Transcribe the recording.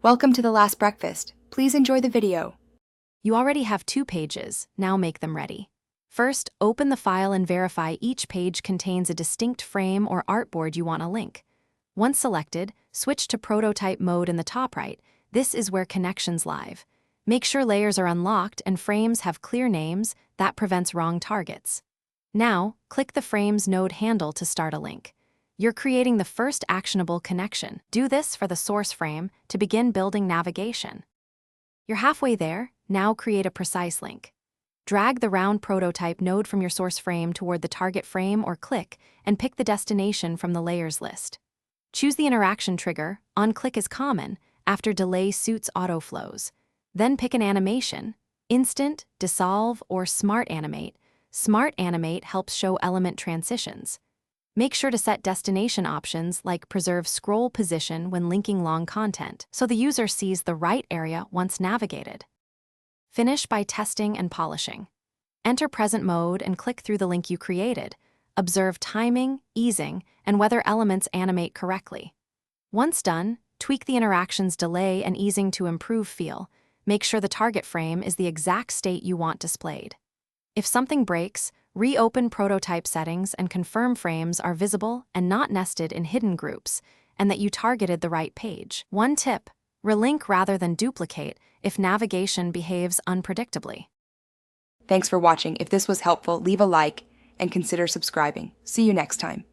Welcome to the last breakfast. Please enjoy the video. You already have 2 pages, now make them ready. First, open the file and verify each page contains a distinct frame or artboard you want to link. Once selected, switch to prototype mode in the top right. This is where connections live. Make sure layers are unlocked and frames have clear names, that prevents wrong targets. Now, click the frames node handle to start a link. You're creating the first actionable connection. Do this for the source frame to begin building navigation. You're halfway there, now create a precise link. Drag the round prototype node from your source frame toward the target frame or click and pick the destination from the layers list. Choose the interaction trigger, on-click is common, after delay suits autoflows. Then pick an animation, instant, dissolve, or smart animate. Smart animate helps show element transitions. Make sure to set destination options like preserve scroll position when linking long content, so the user sees the right area once navigated. Finish by testing and polishing. Enter present mode and click through the link you created. Observe timing, easing, and whether elements animate correctly. Once done, tweak the interaction's delay and easing to improve feel. Make sure the target frame is the exact state you want displayed. If something breaks, reopen prototype settings and confirm frames are visible and not nested in hidden groups, and that you targeted the right page. One tip: relink rather than duplicate if navigation behaves unpredictably. Thanks for watching. If this was helpful, leave a like and consider subscribing. See you next time.